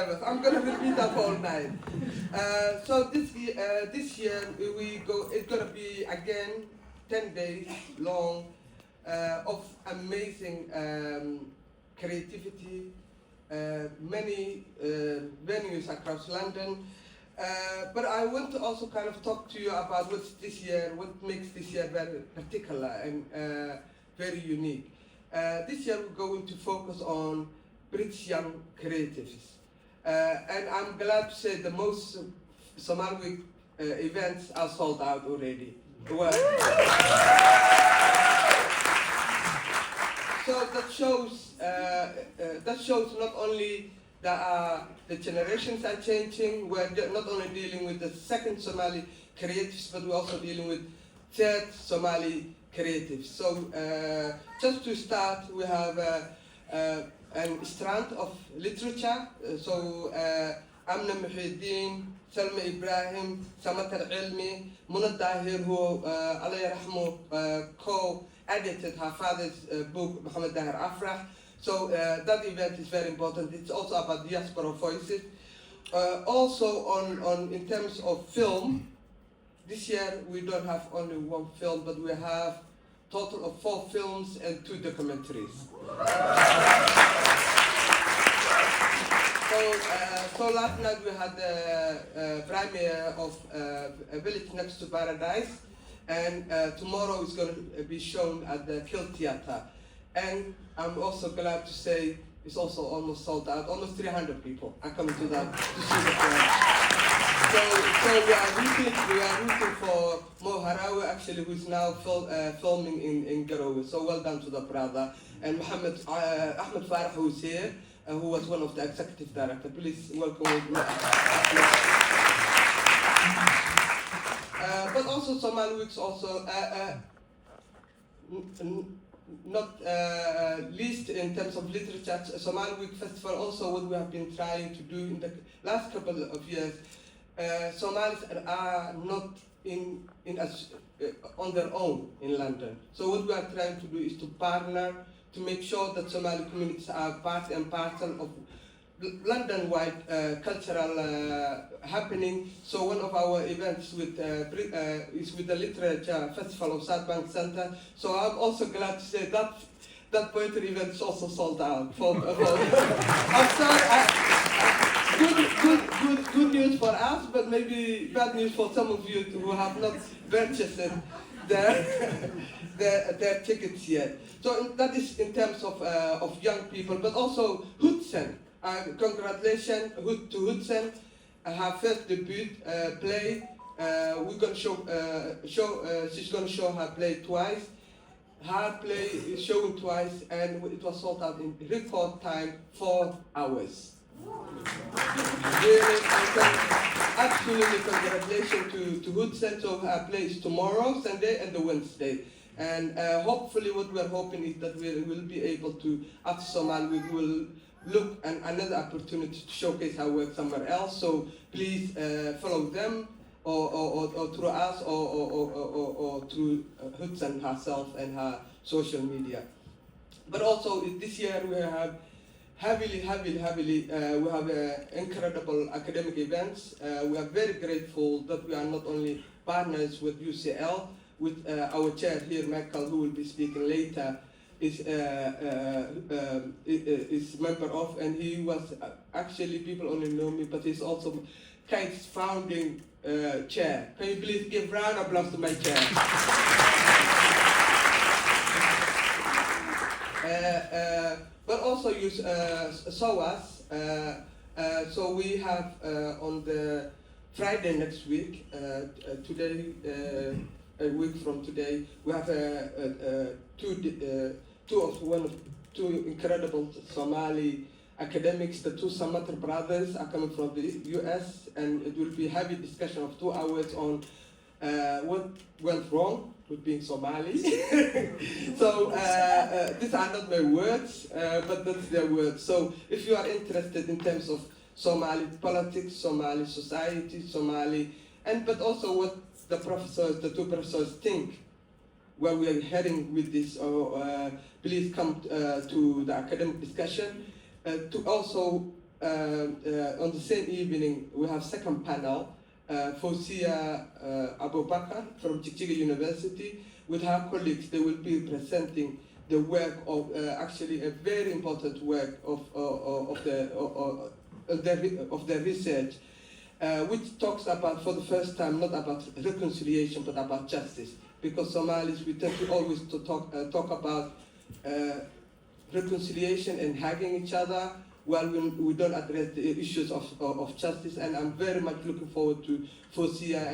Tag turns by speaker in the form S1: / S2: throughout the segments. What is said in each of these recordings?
S1: I'm gonna repeat that all night. So this year we go. It's gonna be again 10 days long of amazing creativity. Many venues across London. But I want to also kind of talk to you about what's this year, what makes this year very particular and very unique. This year we're going to focus on British young creatives. And I'm glad to say the most Somali Week events are sold out already. Well, so that shows not only that the generations are changing, we're not only dealing with the second Somali creatives, but we're also dealing with third Somali creatives. So just to start, we have a strand of literature. So Amna Muhyiddin, Salma Ibrahim, Samatar Ilmi, Muna Dahir, who Allah Yarahmu co-edited her father's book, Muhammad Dahir Afrah. So that event is very important. It's also about diaspora voices. Also in terms of film, this year we don't have only one film, but we have a total of 4 films and 2 documentaries. So last night we had the premiere of A Village Next to Paradise, and tomorrow is going to be shown at the Kill Theatre. And I'm also glad to say it's also almost sold out. Almost 300 people are coming to that to see the film. So we are rooting for Mo Harawi, actually, who's now filming in Garowe. So well done to the brother. And Ahmed Farah, who's here, who was one of the executive directors. Please welcome him. But also Somali Week's also not least in terms of literature. Somali Week Festival also what we have been trying to do in the last couple of years. Somalis are not on their own in London. So what we are trying to do is to partner to make sure that Somali communities are part and parcel of London-wide cultural happening. So one of our events is with the Literature Festival of South Bank Centre. So I'm also glad to say that poetry event is also sold out. I'm sorry, good news for us, but maybe bad news for some of you who have not purchased their tickets yet. So that is in terms of young people, but also Hudson. Congratulations to Hudson, her first debut play. We're going to she's going to show her play twice. Her play is showing twice, and it was sold out in record time, 4 hours. Really, absolutely congratulations to Hudson. So her play is tomorrow, Sunday, and the Wednesday. And hopefully what we're hoping is that we will be able to, after Somali, we will look at another opportunity to showcase our work somewhere else. So please follow them or through us or through Hudson herself and her social media. But also this year we have heavily, we have incredible academic events. We are very grateful that we are not only partners with UCL, with our chair here, Michael, who will be speaking later, is member of, and he was actually, people only know me, but he's also KITE's founding chair. Can you please give round of applause to my chair? But also you saw us, so we have on the Friday next week, today, a week from today, we have two incredible Somali academics. The 2 Samatar brothers are coming from the US, and it will be a heavy discussion of 2 hours on what went wrong with being Somali. So these are not my words, but that's their words. So if you are interested in terms of Somali politics, Somali society, Somali, but also what the 2 professors think where we are heading with this, please come to the academic discussion to also on the same evening, we have second panel, Fausia Abu Bakr from Chichiga University. With her colleagues, they will be presenting the work of, actually a very important work of the research, which talks about, for the first time, not about reconciliation, but about justice. Because Somalis, we tend to always talk about reconciliation and hugging each other, while we don't address the issues of justice. And I'm very much looking forward to Fausia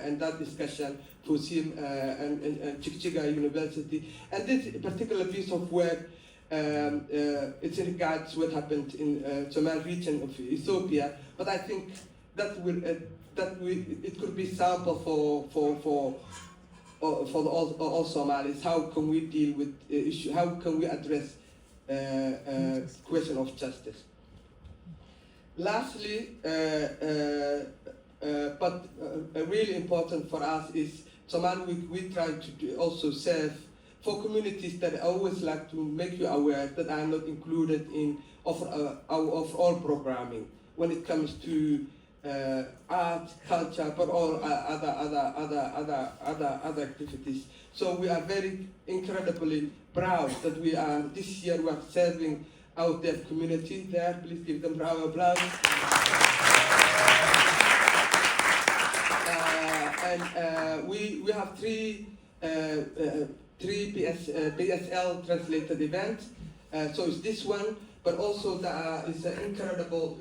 S1: and that discussion, Fausia and Chichiga University. And this particular piece of work, it's in regards to what happened in Somali region of Ethiopia, but I think that it could be sample for all Somalis. How can we deal with issue? How can we address question of justice? Lastly, but really important for us is Somali. We try to also serve for communities that always like to make you aware that are not included in of all programming when it comes to art, culture, but all other activities. So we are very incredibly proud that we are this year we are serving our deaf community there. Please give them a round of applause. And we have three BSL translated events. So it's this one, but also there is an incredible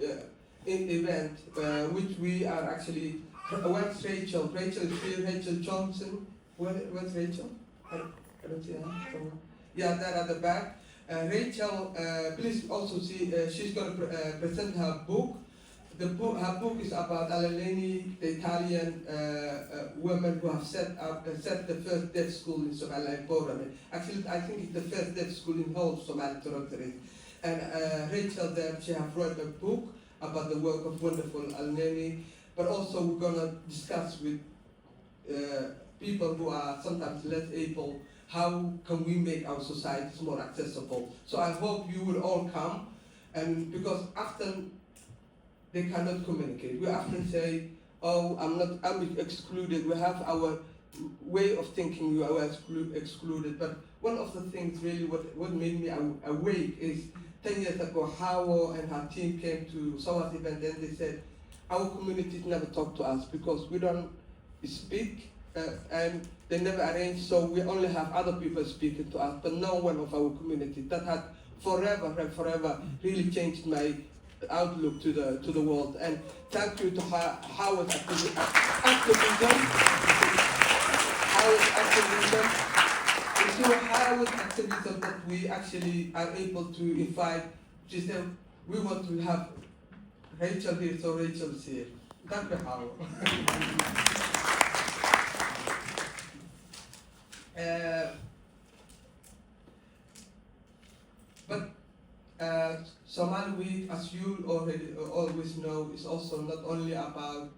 S1: event which we are actually. Where's Rachel? Rachel is here. Rachel Johnson. Where's Rachel? I don't see her. Somewhere. Yeah, there at the back. Rachel, please also see. She's going to present her book. Her book is about Alaleni, the Italian woman who have set the first deaf school in Somali Forum. Actually, I think it's the first deaf school in whole Somali territory. And Rachel there, she has wrote a book about the work of wonderful Alaleni. But also we're going to discuss with people who are sometimes less able, how can we make our societies more accessible. So I hope you will all come, and because often they cannot communicate. We often say, oh, I'm excluded. We have our way of thinking, we are excluded. But one of the things really what made me awake is 10 years ago, Hawo and her team came to South event, and they said, our communities never talk to us because we don't speak, and they never arrange, so we only have other people speaking to us, but no one of our community. That had forever really changed my outlook to the world. And thank you to Howard's activism. It's through Howard's activism that we actually are able to invite. She said, we want to have Rachel here, so Rachel's here. Thank you, Howard. But Somali Week, as you already always know, is also not only about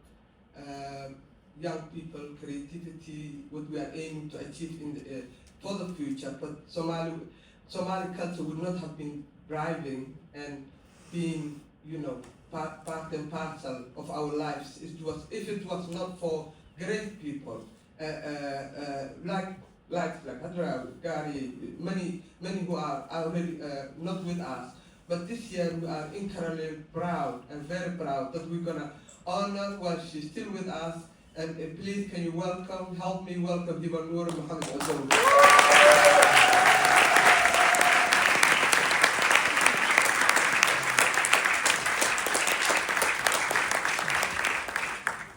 S1: young people, creativity, what we are aiming to achieve in for the future. But Somali culture would not have been thriving and being, part and parcel of our lives. If it was not for great people like Hadrawi, Gary, many who are already not with us. But this year we are incredibly proud and very proud that we're gonna honor while she's still with us. And please, can you help me welcome Hiba Noor Muhammad Azam.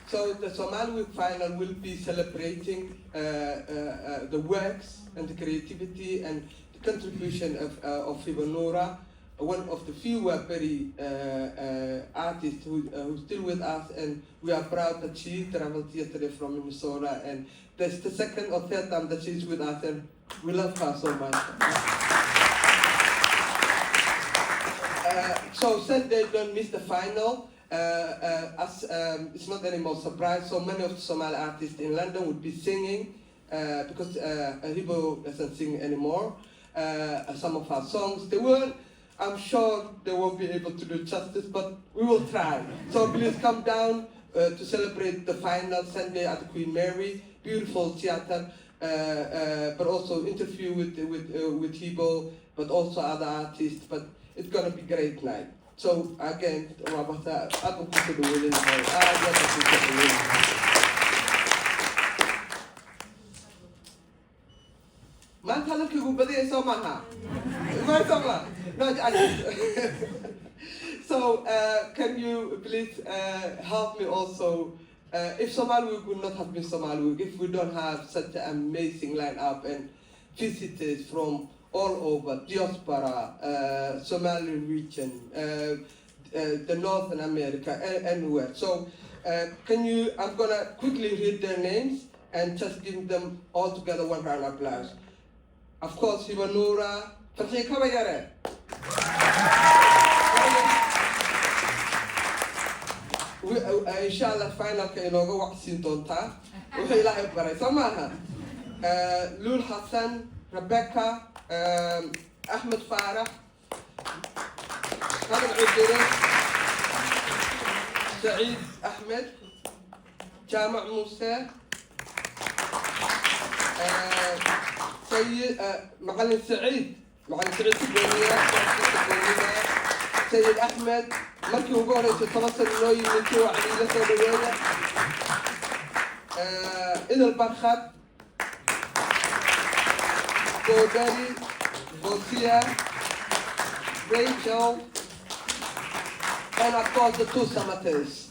S1: So the Somali Week final will be celebrating the works and the creativity and the contribution of Hiba Noora, one of the few very artists who's still with us, and we are proud that she traveled yesterday from Minnesota, and that's the second or third time that she's with us, and we love her so much. So Sunday, don't miss the final. It's not anymore surprise, so many of the Somali artists in London would be singing because Hibo doesn't sing anymore. Some of our songs, they weren't. I'm sure they won't be able to do justice, but we will try. So please come down to celebrate the final Sunday at the Queen Mary. Beautiful theater, but also interview with Hibo, but also other artists. But it's gonna be a great night. So again, so can you please help me also, if Somali Week would not have been Somali Week, if we don't have such an amazing lineup and visitors from all over, diaspora, Somali region, the Northern America, anywhere. So can you, I'm gonna quickly read their names and just give them all together one round of applause. Of course, Hibanura, Farhi Kabayare. Inshallah, final ka inooga wacsiin doontaa. Wixii Ilaahay baray, soo maaha? Lul Hassan, Rebecca, Ahmed Farah, Khalid Idris, Saeed Ahmed, Jama' Musa, معلم سعيد سبونية سيد أحمد مركي وقوري تتوصل إنه يمكوا على لسه إذا البرخات بوداري بوسيا Rachel and of course the two Samates.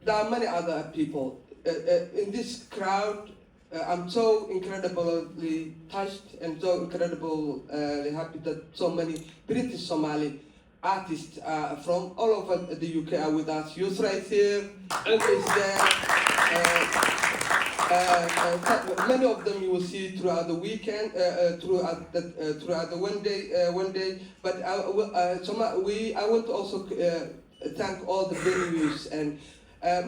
S1: There are many other people in this crowd. I'm so incredibly touched and so incredibly happy that so many British Somali artists from all over the UK are with us. Yusra is here, Ilma is there. Many of them you will see throughout the weekend, throughout the one day. But I want to also thank all the venues and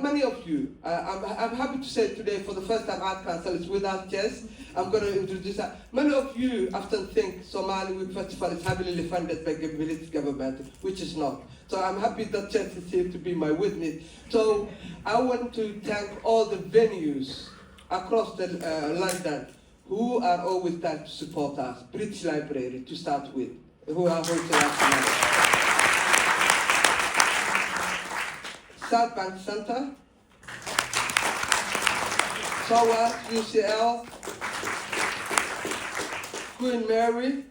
S1: many of you. I'm happy to say today, for the first time, Art Council is with us. Yes, I'm going to introduce her. Many of you often think Somali Week Festival is heavily funded by the British government, which is not. So I'm happy that Chess is here to be my witness. So I want to thank all the venues across London who are always there to support us. British Library, to start with, who are hosting us tonight. South Bank Center, SOA, UCL, Queen Mary,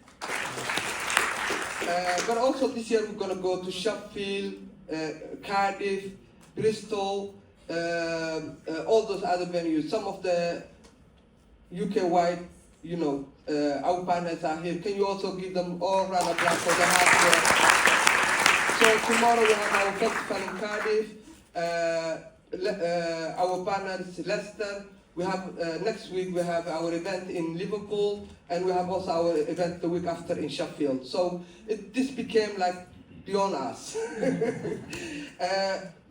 S1: but also this year we're going to go to Sheffield, Cardiff, Bristol, all those other venues. Some of the UK-wide, our partners are here. Can you also give them all round of applause for the hard work? So tomorrow we have our festival in Cardiff. Our partners Leicester. We have next week we have our event in Liverpool, and we have also our event the week after in Sheffield. So this became like beyond us.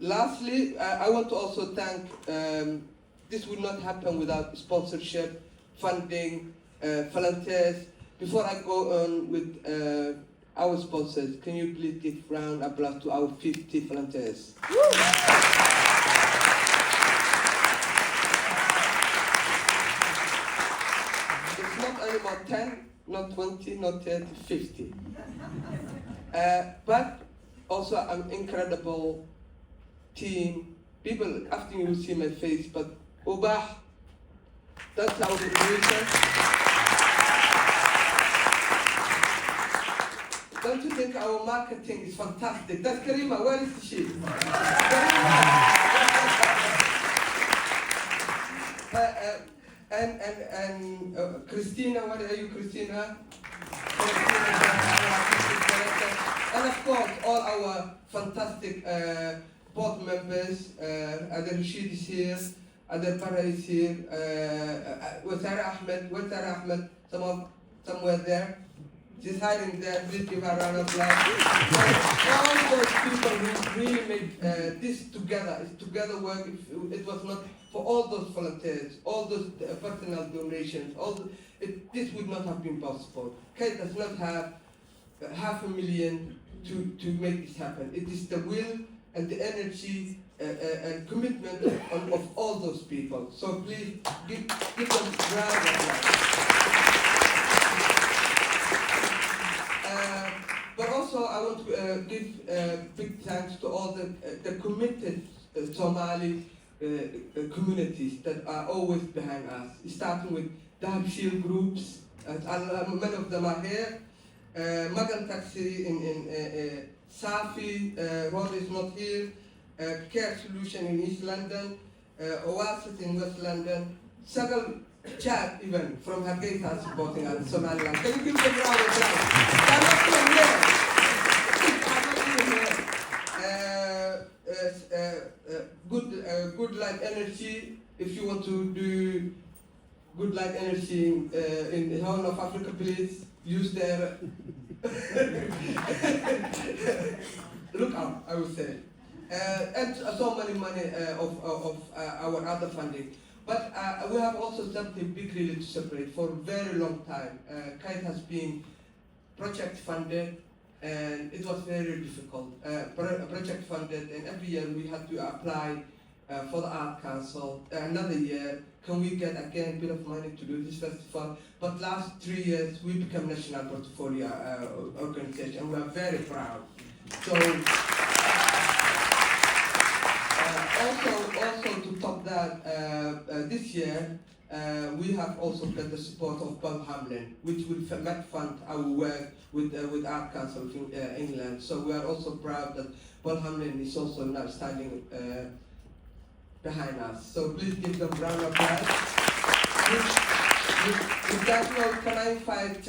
S1: Lastly, I want to also thank. This would not happen without sponsorship, funding, volunteers. Before I go on with our sponsors, can you please give a round of applause to our 50 volunteers? It's not anymore 10, not 20, not 30, 50. But also an incredible team. People, after you see my face, but Ubah, that's our producer. Don't you think our marketing is fantastic? That's Karima, where is she? And Christina, where are you, Christina? And of course, all our fantastic board members. Adel Rashid is here, Adel Para is here, Wasara Ahmed, somewhere there. She's hiding there. Please give her a round of applause. All those people who really made this together. It's together work. If it was not for all those volunteers, all those personal donations, this would not have been possible. Kite does not have $500,000 to make this happen. It is the will and the energy and commitment of all those people. So please give them a round of applause. But also I want to give big thanks to all the committed Somali communities that are always behind us, starting with Dahabshil groups, many of them are here, Magan Taxi in Safi, Rod is not here, Care Solution in East London, Oasis in West London, Sagal Chad even from Hargeisa supporting us, Somaliland. Can you give them a round of applause? They're not even here. Good Light Energy, if you want to do Good Light Energy in the Horn of Africa, please use their look up, I would say. And so many money of our other funding. But we have also something big really to separate for a very long time. Kite has been project funded, and it was very difficult. Project funded, and every year we had to apply for the Art Council. Another year, can we get again a bit of money to do this festival? But last 3 years, we became national portfolio organization, and we are very proud. So. Also to top that, this year we have also got the support of Bob Hamlin, which will fund our work with Art Council in England. So we are also proud that Bob Hamlin is also now standing behind us. So please give them a round of applause. With that note, can I invite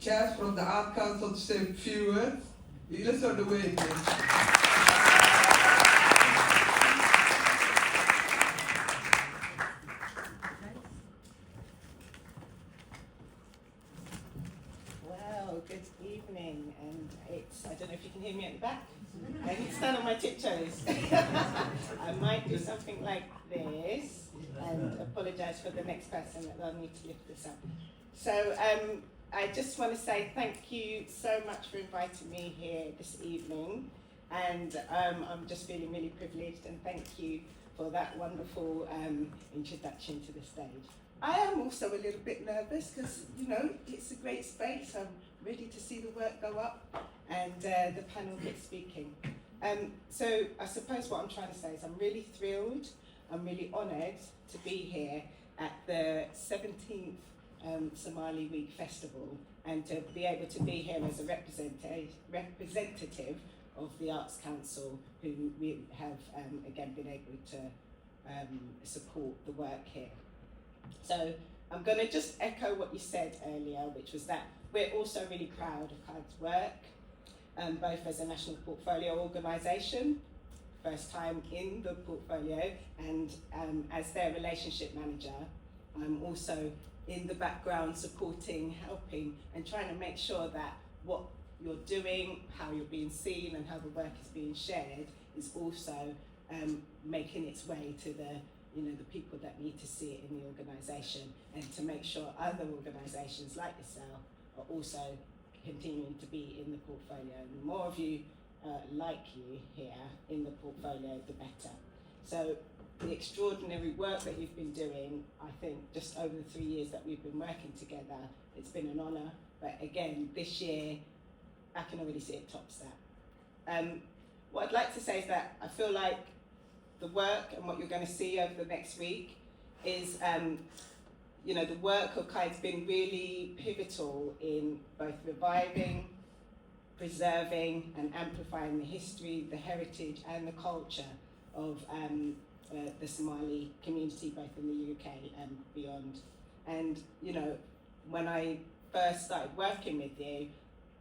S1: chairs from the Art Council to say a few words? Let's on the way, please.
S2: I don't know if you can hear me at the back. I need to stand on my tiptoes. I might do something like this and apologise for the next person that I'll need to lift this up. So I just want to say thank you so much for inviting me here this evening, and I'm just feeling really privileged, and thank you for that wonderful introduction to the stage. I am also a little bit nervous because, you know, it's a great space. I'm ready to see the work go up and the panel get speaking. So I suppose what I'm trying to say is I'm really thrilled, I'm really honoured to be here at the 17th Somali Week Festival, and to be able to be here as a representative of the Arts Council, who we have again been able to support the work here. So I'm going to just echo what you said earlier, which was that we're also really proud of Kite's work, both as a national portfolio organisation, first time in the portfolio, and as their relationship manager. I'm also in the background supporting, helping, and trying to make sure that what you're doing, how you're being seen, and how the work is being shared is also making its way to the people that need to see it in the organisation, and to make sure other organisations like yourself are also continuing to be in the portfolio. And the more of you like you here in the portfolio, the better. So the extraordinary work that you've been doing, I think just over the 3 years that we've been working together, it's been an honour. But again, this year, I can already see it tops that. What I'd like to say is that I feel like the work and what you're going to see over the next week is, the work of Kite's been really pivotal in both reviving, preserving, and amplifying the history, the heritage, and the culture of the Somali community, both in the UK and beyond. And, when I first started working with you,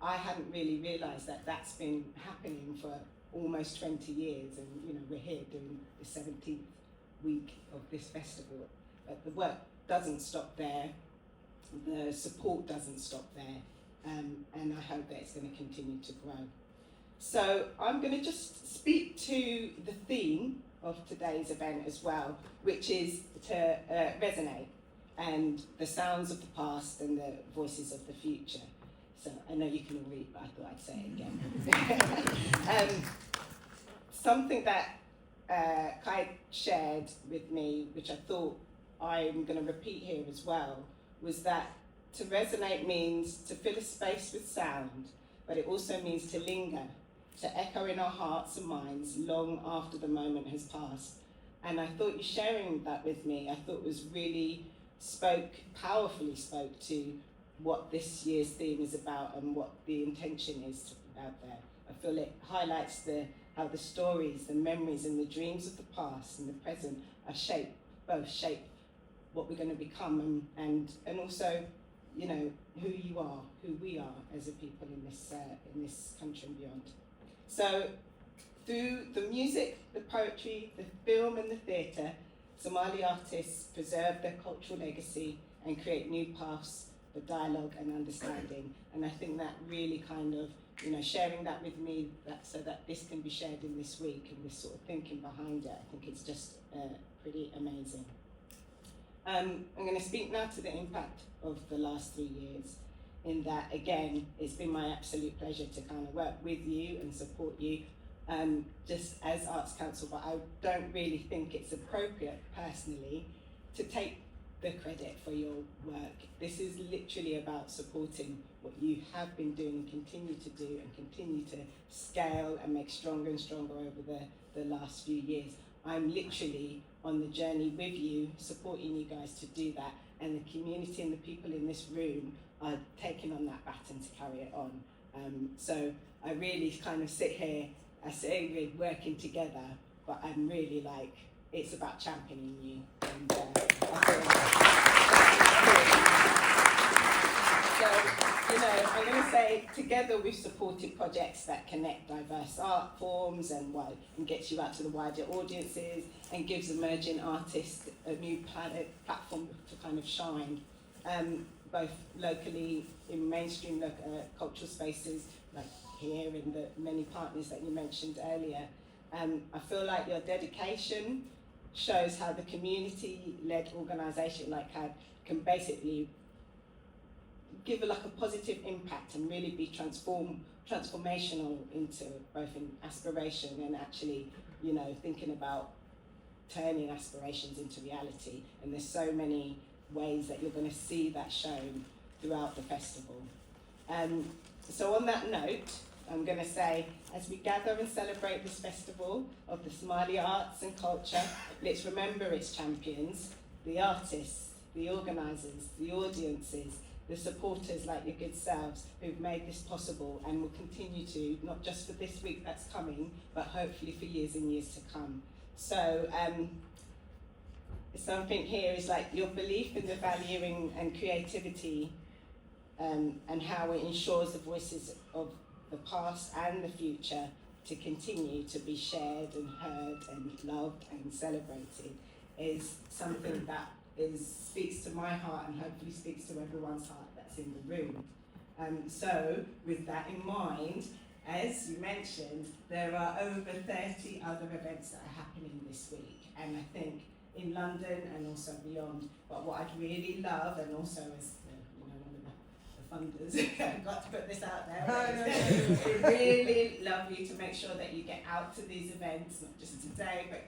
S2: I hadn't really realised that that's been happening for almost 20 years, and we're here doing the 17th week of this festival. But the work doesn't stop there, the support doesn't stop there, and I hope that it's going to continue to grow. So I'm going to just speak to the theme of today's event as well, which is to resonate and the sounds of the past and the voices of the future. So I know you can all read, but I thought I'd say it again. Something that Kai shared with me, which I thought I'm going to repeat here as well, was that to resonate means to fill a space with sound, but it also means to linger, to echo in our hearts and minds long after the moment has passed. And I thought you sharing that with me, I thought was really powerfully spoke to what this year's theme is about and what the intention is out there. I feel it highlights how the stories, the memories and the dreams of the past and the present are both shape what we're going to become and also, you know, who you are, who we are as a people in this country and beyond. So through the music, the poetry, the film and the theatre, Somali artists preserve their cultural legacy and create new paths for dialogue and understanding. And I think that really kind of, you know, sharing that with me so that this can be shared in this week and this sort of thinking behind it, I think it's just pretty amazing. I'm going to speak now to the impact of the last 3 years, in that, again, it's been my absolute pleasure to kind of work with you and support you just as Arts Council, but I don't really think it's appropriate personally to take the credit for your work. This is literally about supporting what you have been doing and continue to do and continue to scale and make stronger and stronger over the last few years. I'm literally on the journey with you, supporting you guys to do that, and the community and the people in this room are taking on that baton to carry it on. So I really kind of sit here, I say we're working together, but I'm really like, it's about championing you. And so, you know, I'm going to say together we've supported projects that connect diverse art forms and gets you out to the wider audiences and gives emerging artists a new platform to kind of shine, both locally in mainstream cultural spaces like here and the many partners that you mentioned earlier. I feel like your dedication shows how the community-led organisation like CAD can basically give a positive impact and really be transformational into both in aspiration and actually, you know, thinking about turning aspirations into reality. And there's so many ways that you're going to see that shown throughout the festival. So on that note, I'm going to say, as we gather and celebrate this festival of the Somali arts and culture, let's remember its champions, the artists, the organisers, the audiences, the supporters like your good selves who've made this possible and will continue to, not just for this week that's coming, but hopefully for years and years to come. So something here is like your belief in the valuing and creativity and how it ensures the voices of the past and the future to continue to be shared and heard and loved and celebrated is something that speaks to my heart and hopefully speaks to everyone's heart that's in the room. So with that in mind, as you mentioned, there are over 30 other events that are happening this week, and I think in London and also beyond. But what I'd really love, and also as one of the funders, I've got to put this out there, we'd really love you to make sure that you get out to these events, not just today, but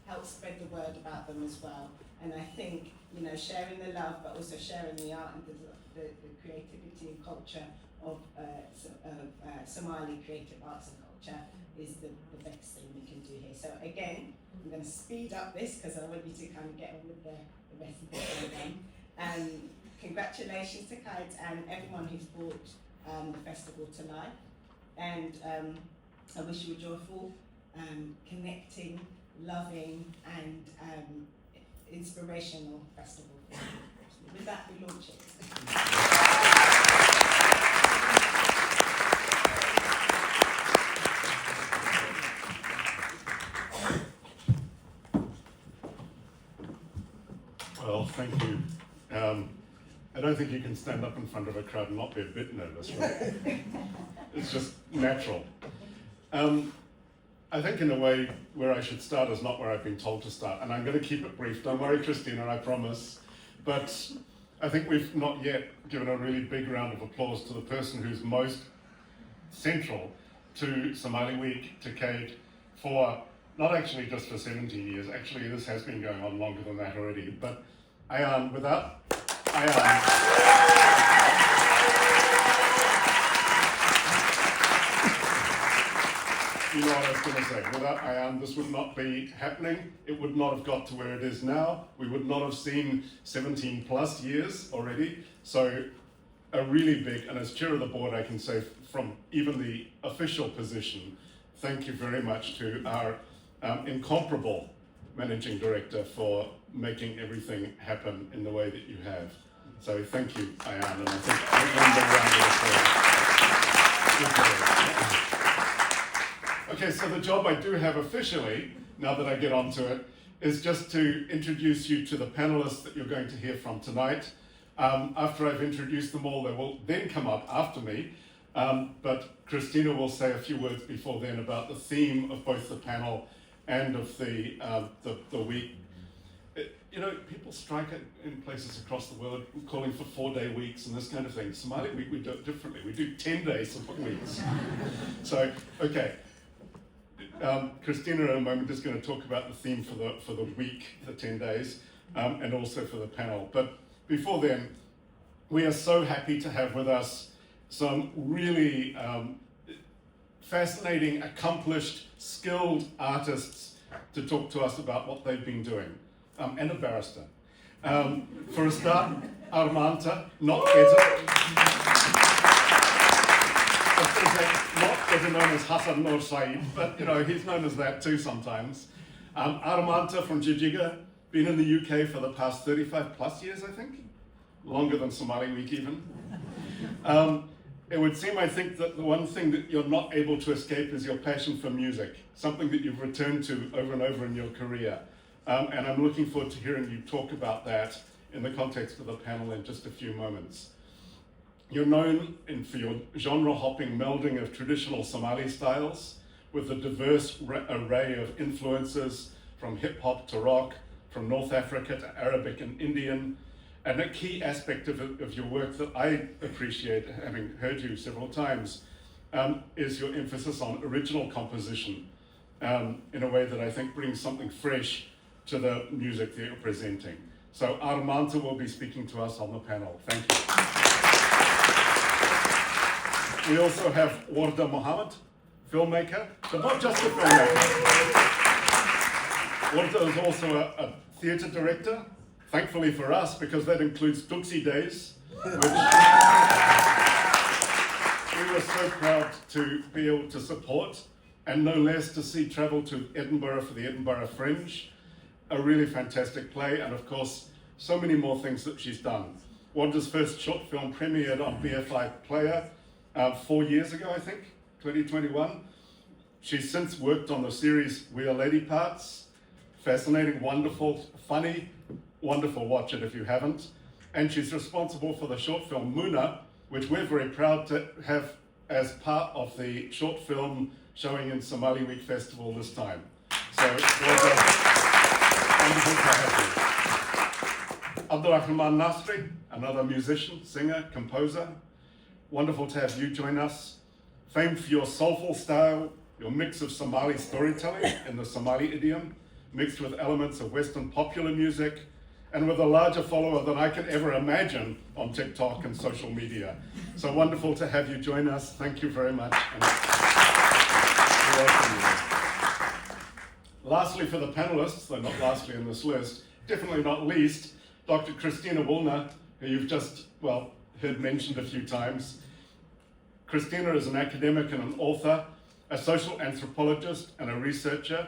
S2: help spread the word about them as well. And I think, you know, sharing the love, but also sharing the art and the creativity and culture of Somali creative arts and culture is the best thing we can do here. So again, I'm going to speed up this because I want you to kind of get on with the rest of the program. And congratulations to Kites and everyone who's brought the festival to life. And I wish you a joyful, connecting, loving, and inspirational festival. With that, we launch it.
S3: Well, thank you. I don't think you can stand up in front of a crowd and not be a bit nervous, right? It's just natural. I think in a way where I should start is not where I've been told to start, and I'm going to keep it brief. Don't worry, Christina, I promise. But I think we've not yet given a really big round of applause to the person who's most central to Somali Week, to Kate, for not actually just for 17 years, actually this has been going on longer than that already, but Ayan, without Ayan, you know what I was going to say. Without Ayan, this would not be happening. It would not have got to where it is now. We would not have seen 17 plus years already. So a really big, and as chair of the board, I can say from even the official position, thank you very much to our incomparable managing director for making everything happen in the way that you have. So thank you, Ayan, and I think everyone around. Okay, so the job I do have officially, now that I get onto it, is just to introduce you to the panelists that you're going to hear from tonight. After I've introduced them all, they will then come up after me, but Christina will say a few words before then about the theme of both the panel and of the week. You know, people strike it in places across the world calling for 4-day weeks and this kind of thing. Somali Week, we do it differently. We do 10-day weeks. So, okay. Christina in a moment is going to talk about the theme for the week, the 10 days, and also for the panel. But before then, we are so happy to have with us some really fascinating, accomplished, skilled artists to talk to us about what they've been doing, and a barrister. For a start, Armanta, not better known as Hassan Noor Saeed, but you know, he's known as that too sometimes. Armanta from Jijiga, been in the UK for the past 35 plus years, I think. Longer than Somali Week even. It would seem, I think, that the one thing that you're not able to escape is your passion for music, something that you've returned to over and over in your career. And I'm looking forward to hearing you talk about that in the context of the panel in just a few moments. You're known for your genre-hopping melding of traditional Somali styles with a diverse array of influences from hip-hop to rock, from North Africa to Arabic and Indian. And a key aspect of your work that I appreciate, having heard you several times, is your emphasis on original composition in a way that I think brings something fresh to the music that you're presenting. So Armanta will be speaking to us on the panel. Thank you. We also have Warda Mohammed, filmmaker, but not just a filmmaker. Warda is also a theatre director, thankfully for us, because that includes Duxie Days, which we were so proud to be able to support, and no less to see travel to Edinburgh for the Edinburgh Fringe, a really fantastic play, and of course, so many more things that she's done. Warda's first short film premiered on BFI Player 4 years ago, I think, 2021. She's since worked on the series We Are Lady Parts. Fascinating, wonderful, funny, wonderful, watch it if you haven't. And she's responsible for the short film Muna, which we're very proud to have as part of the short film showing in Somali Week Festival this time. So, well done. Wonderful to have you. Abdurrahman Nasri, another musician, singer, composer. Wonderful to have you join us. Famed for your soulful style, your mix of Somali storytelling in the Somali idiom, mixed with elements of Western popular music, and with a larger follower than I could ever imagine on TikTok and social media. So wonderful to have you join us. Thank you very much. And we welcome you. Lastly, for the panelists, though not lastly in this list, definitely not least, Dr. Christina Woolner, who you've just, well, heard mentioned a few times. Christina is an academic and an author, a social anthropologist and a researcher.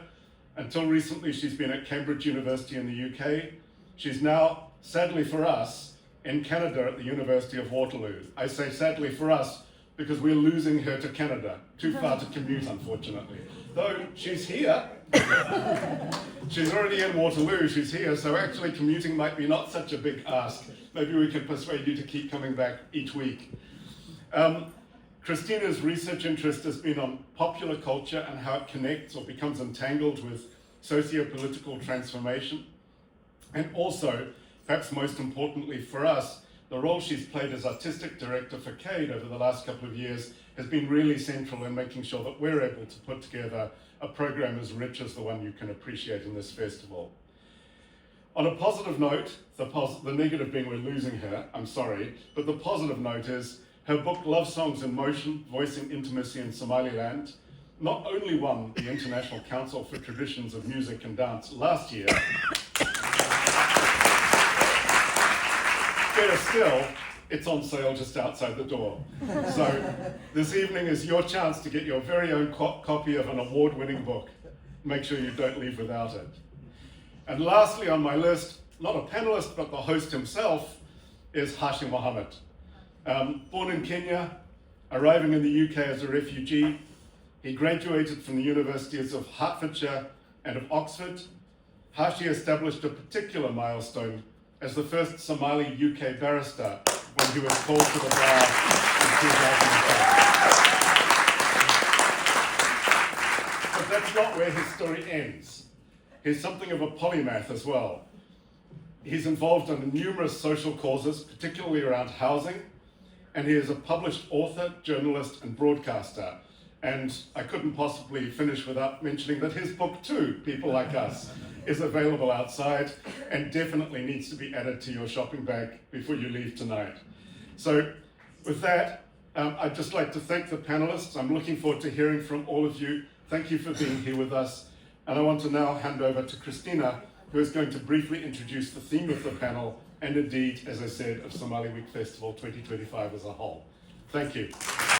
S3: Until recently, she's been at Cambridge University in the UK. She's now, sadly for us, in Canada at the University of Waterloo. I say sadly for us because we're losing her to Canada. Too far to commute, unfortunately. Though she's here. She's already in Waterloo, she's here, so actually commuting might be not such a big ask. Maybe we can persuade you to keep coming back each week. Christina's research interest has been on popular culture and how it connects or becomes entangled with socio-political transformation. And also, perhaps most importantly for us, the role she's played as artistic director for CADE over the last couple of years has been really central in making sure that we're able to put together a program as rich as the one you can appreciate in this festival. On a positive note, the negative being we're losing her, I'm sorry, but the positive note is her book Love Songs in Motion, Voicing Intimacy in Somaliland, not only won the International Council for Traditions of Music and Dance last year, better still, it's on sale just outside the door. So this evening is your chance to get your very own copy of an award-winning book. Make sure you don't leave without it. And lastly on my list, not a panelist, but the host himself, is Hashim Mohammed. Born in Kenya, arriving in the UK as a refugee, he graduated from the universities of Hertfordshire and of Oxford. Hashi established a particular milestone as the first Somali UK barrister when he was called to the bar in 2005. But that's not where his story ends. He's something of a polymath as well. He's involved in numerous social causes, particularly around housing, and he is a published author, journalist, and broadcaster. And I couldn't possibly finish without mentioning that his book too, People Like Us, is available outside and definitely needs to be added to your shopping bag before you leave tonight. So with that, I'd just like to thank the panelists. I'm looking forward to hearing from all of you. Thank you for being here with us. And I want to now hand over to Christina, who is going to briefly introduce the theme of the panel and indeed, as I said, of Somali Week Festival 2025 as a whole. Thank you.